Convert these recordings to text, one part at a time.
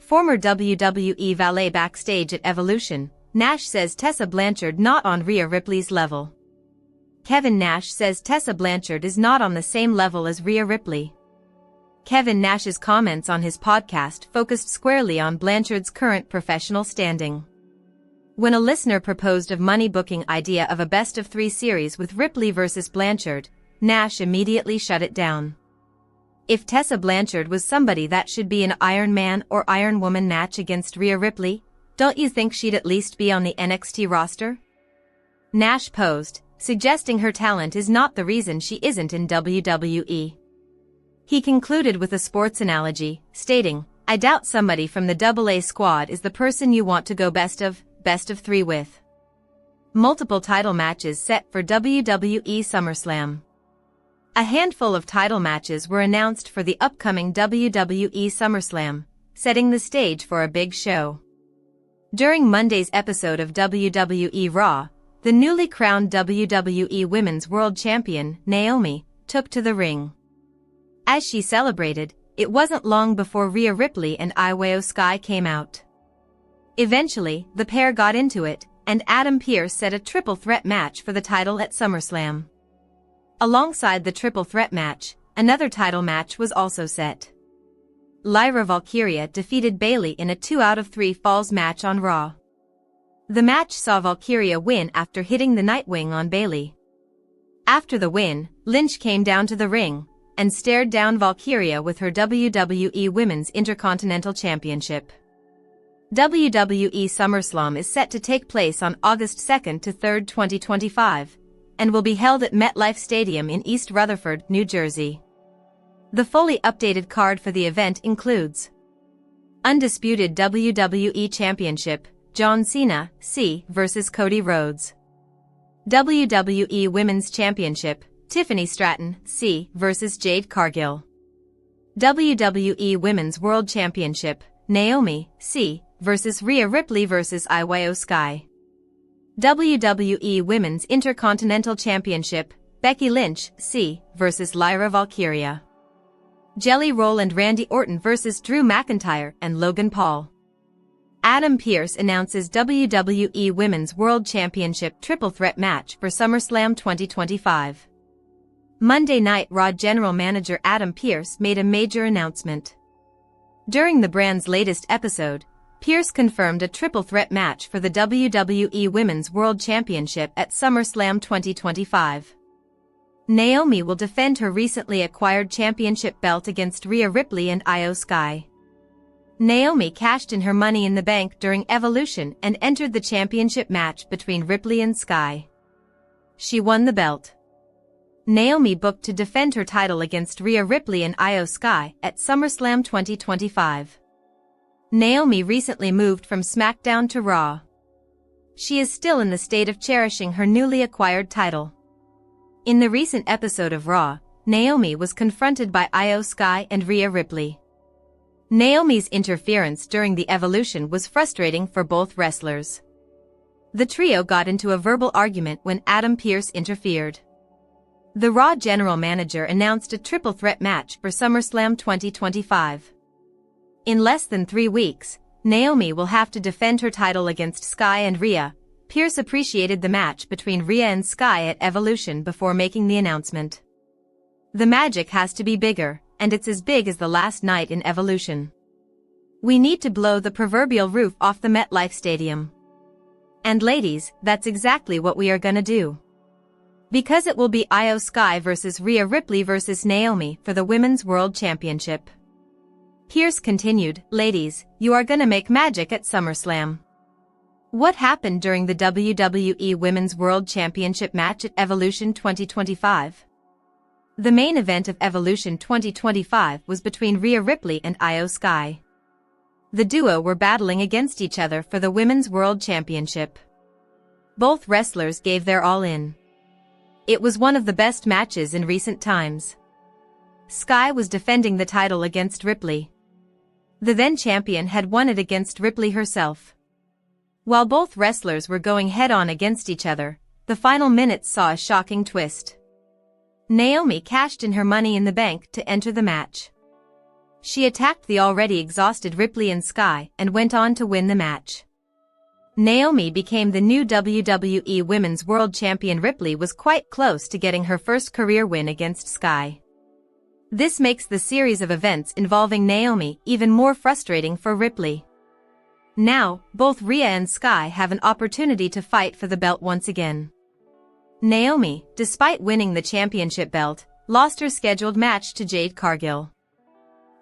Former WWE valet backstage at Evolution, Nash says Tessa Blanchard not on Rhea Ripley's level. Kevin Nash says Tessa Blanchard is not on the same level as Rhea Ripley. Kevin Nash's comments on his podcast focused squarely on Blanchard's current professional standing. When a listener proposed a money-booking idea of a best-of-3 series with Ripley vs. Blanchard, Nash immediately shut it down. If Tessa Blanchard was somebody that should be an Iron Man or Iron Woman match against Rhea Ripley, don't you think she'd at least be on the NXT roster? Nash posed, suggesting her talent is not the reason she isn't in WWE. He concluded with a sports analogy, stating, "I doubt somebody from the AA squad is the person you want to go best of 3 with." Multiple title matches set for WWE SummerSlam. A handful of title matches were announced for the upcoming WWE SummerSlam, setting the stage for a big show. During Monday's episode of WWE RAW, the newly crowned WWE Women's World Champion, Naomi, took to the ring. As she celebrated, it wasn't long before Rhea Ripley and IYO SKY came out. Eventually, the pair got into it, and Adam Pearce set a triple threat match for the title at SummerSlam. Alongside the triple threat match, another title match was also set. Lyra Valkyria defeated Bayley in a 2 out of 3 falls match on Raw. The match saw Valkyria win after hitting the Nightwing on Bayley. After the win, Lynch came down to the ring and stared down Valkyria with her WWE Women's Intercontinental Championship. WWE SummerSlam is set to take place on August 2nd to 3rd, 2025, and will be held at MetLife Stadium in East Rutherford, New Jersey. The fully updated card for the event includes Undisputed WWE Championship, John Cena, C. vs. Cody Rhodes. WWE Women's Championship, Tiffany Stratton, C. vs. Jade Cargill. WWE Women's World Championship, Naomi, C. vs. Rhea Ripley vs. IYO SKY. WWE Women's Intercontinental Championship, Becky Lynch, C. vs. Lyra Valkyria. Jelly Roll and Randy Orton vs. Drew McIntyre and Logan Paul. Adam Pearce announces WWE Women's World Championship Triple Threat match for SummerSlam 2025. Monday Night Raw General Manager Adam Pearce made a major announcement. During the brand's latest episode, Pearce confirmed a triple threat match for the WWE Women's World Championship at SummerSlam 2025. Naomi will defend her recently acquired championship belt against Rhea Ripley and IYO SKY. Naomi cashed in her Money in the Bank during Evolution and entered the championship match between Ripley and SKY. She won the belt. Naomi booked to defend her title against Rhea Ripley and IYO SKY at SummerSlam 2025. Naomi recently moved from SmackDown to Raw. She is still in the state of cherishing her newly acquired title. In the recent episode of Raw, Naomi was confronted by IYO SKY and Rhea Ripley. Naomi's interference during the Evolution was frustrating for both wrestlers. The trio got into a verbal argument when Adam Pearce interfered. The Raw general manager announced a triple threat match for SummerSlam 2025. In less than 3 weeks, Naomi will have to defend her title against SKY and Rhea. Pearce appreciated the match between Rhea and SKY at Evolution before making the announcement. The magic has to be bigger, and it's as big as the last night in Evolution. We need to blow the proverbial roof off the MetLife Stadium. And ladies, that's exactly what we are gonna do. Because it will be IYO SKY vs. Rhea Ripley vs. Naomi for the Women's World Championship. Pearce continued, "Ladies, you are gonna make magic at SummerSlam." What happened during the WWE Women's World Championship match at Evolution 2025? The main event of Evolution 2025 was between Rhea Ripley and IYO SKY. The duo were battling against each other for the Women's World Championship. Both wrestlers gave their all in. It was one of the best matches in recent times. SKY was defending the title against Ripley. The then champion had won it against Ripley herself. While both wrestlers were going head-on against each other, the final minutes saw a shocking twist. Naomi cashed in her Money in the Bank to enter the match. She attacked the already exhausted Ripley and Sky and went on to win the match. Naomi became the new WWE Women's World Champion. Ripley was quite close to getting her first career win against Sky. This makes the series of events involving Naomi even more frustrating for Ripley. Now, both Rhea and Sky have an opportunity to fight for the belt once again. Naomi, despite winning the championship belt, lost her scheduled match to Jade Cargill.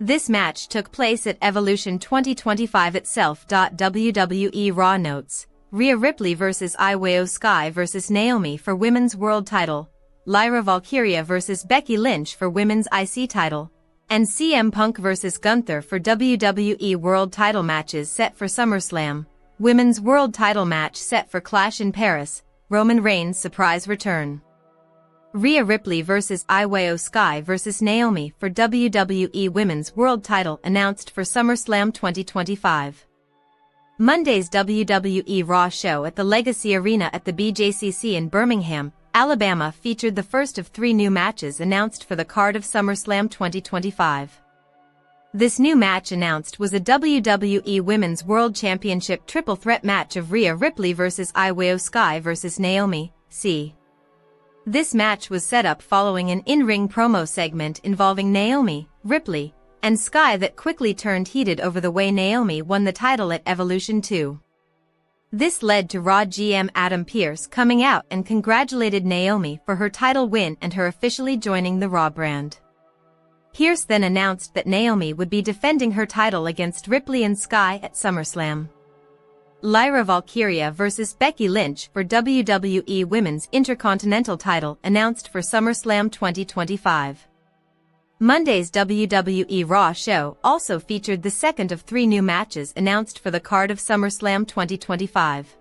This match took place at Evolution 2025 itself. WWE RAW notes, Rhea Ripley vs IYO SKY vs Naomi for Women's World title, Lyra Valkyria vs Becky Lynch for Women's IC title, and CM Punk vs Gunther for WWE World title matches set for SummerSlam, Women's World title match set for Clash in Paris, Roman Reigns' surprise return. Rhea Ripley vs IYO SKY vs Naomi for WWE Women's World title announced for SummerSlam 2025. Monday's WWE RAW show at the Legacy Arena at the BJCC in Birmingham, Alabama featured the first of 3 new matches announced for the card of SummerSlam 2025. This new match announced was a WWE Women's World Championship triple threat match of Rhea Ripley vs IYO SKY vs Naomi, C. This match was set up following an in-ring promo segment involving Naomi, Ripley, and Sky that quickly turned heated over the way Naomi won the title at Evolution 2. This led to Raw GM Adam Pearce coming out and congratulated Naomi for her title win and her officially joining the Raw brand. Pearce then announced that Naomi would be defending her title against Ripley and Sky at SummerSlam. Lyra Valkyria vs Becky Lynch for WWE Women's Intercontinental title announced for SummerSlam 2025. Monday's WWE RAW show also featured the second of 3 new matches announced for the card of SummerSlam 2025.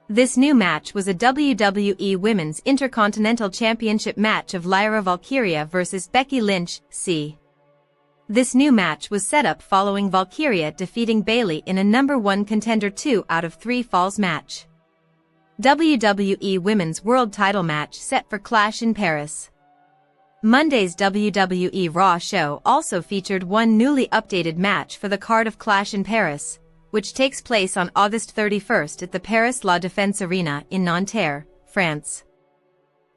This new match was a WWE Women's Intercontinental Championship match of Lyra Valkyria vs Becky Lynch, C. This new match was set up following Valkyria defeating Bayley in a number 1 contender 2 out of 3 falls match. WWE Women's World title match set for Clash in Paris. Monday's WWE RAW show also featured one newly updated match for the card of Clash in Paris, which takes place on August 31st at the Paris La Défense Arena in Nanterre, France.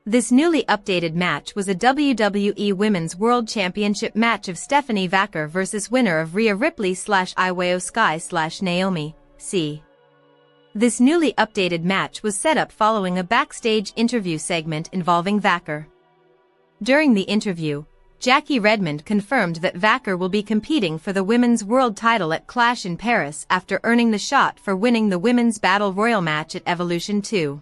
This newly updated match was a WWE Women's World Championship match of Stephanie Vaquer vs winner of Rhea Ripley IYO SKY Naomi, C. This newly updated match was set up following a backstage interview segment involving Vaquer. During the interview, Jackie Redmond confirmed that Vaquer will be competing for the Women's World title at Clash in Paris after earning the shot for winning the Women's Battle Royal match at Evolution 2.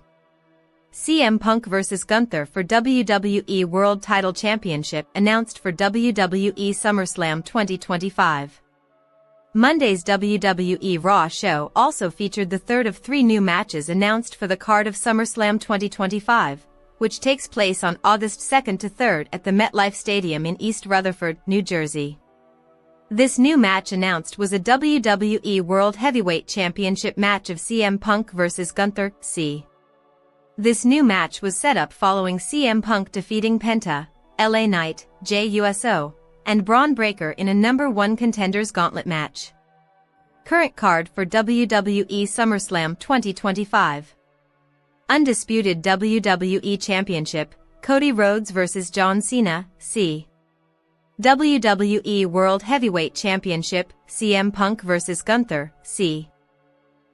CM Punk vs Gunther for WWE World Title Championship announced for WWE SummerSlam 2025. Monday's WWE RAW show also featured the third of 3 new matches announced for the card of SummerSlam 2025, which takes place on August 2nd to 3rd at the MetLife Stadium in East Rutherford, New Jersey. This new match announced was a WWE World Heavyweight Championship match of CM Punk vs Gunther, C. This new match was set up following CM Punk defeating Penta, LA Knight, Jey Uso, and Bron Breakker in a number 1 contenders gauntlet match. Current card for WWE SummerSlam 2025. Undisputed WWE Championship, Cody Rhodes vs John Cena, C. WWE World Heavyweight Championship, CM Punk vs Gunther, C.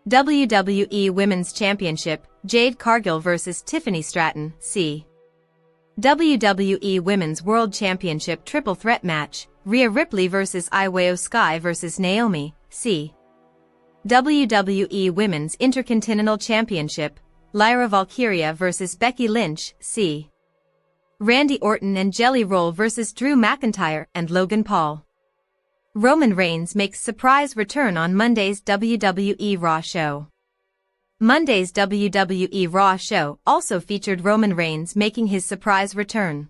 WWE Women's Championship, Jade Cargill vs Tiffany Stratton, C. WWE Women's World Championship Triple Threat Match, Rhea Ripley vs IYO SKY vs Naomi, C. WWE Women's Intercontinental Championship, Lyra Valkyria vs Becky Lynch, C. Randy Orton and Jelly Roll vs Drew McIntyre and Logan Paul. Roman Reigns makes surprise return on Monday's WWE RAW show. Monday's WWE RAW show also featured Roman Reigns making his surprise return.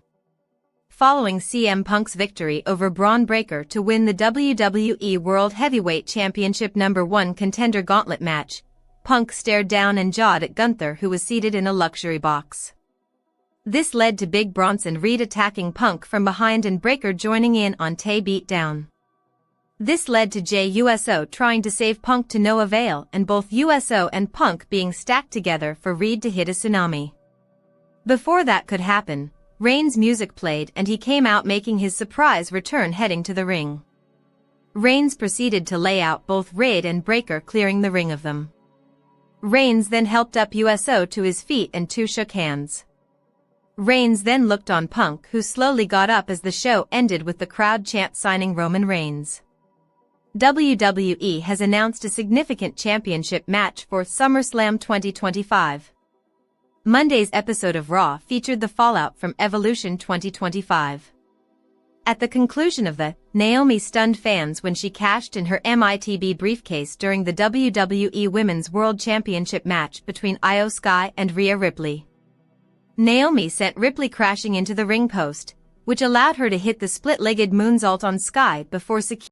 Following CM Punk's victory over Bron Breakker to win the WWE World Heavyweight Championship No. 1 Contender Gauntlet match, Punk stared down and jawed at Gunther, who was seated in a luxury box. This led to Big Bronson Reed attacking Punk from behind and Breakker joining in on Tay beatdown. This led to Jey Uso trying to save Punk to no avail and both Uso and Punk being stacked together for Reed to hit a tsunami. Before that could happen, Reigns' music played and he came out making his surprise return heading to the ring. Reigns proceeded to lay out both Reed and Breakker, clearing the ring of them. Reigns then helped up Uso to his feet and two shook hands. Reigns then looked on Punk, who slowly got up as the show ended with the crowd chant signing Roman Reigns. WWE has announced a significant championship match for SummerSlam 2025. Monday's episode of Raw featured the fallout from Evolution 2025. At the conclusion of the, Naomi stunned fans when she cashed in her MITB briefcase during the WWE Women's World Championship match between IYO SKY and Rhea Ripley. Naomi sent Ripley crashing into the ring post, which allowed her to hit the split-legged moonsault on Sky before securing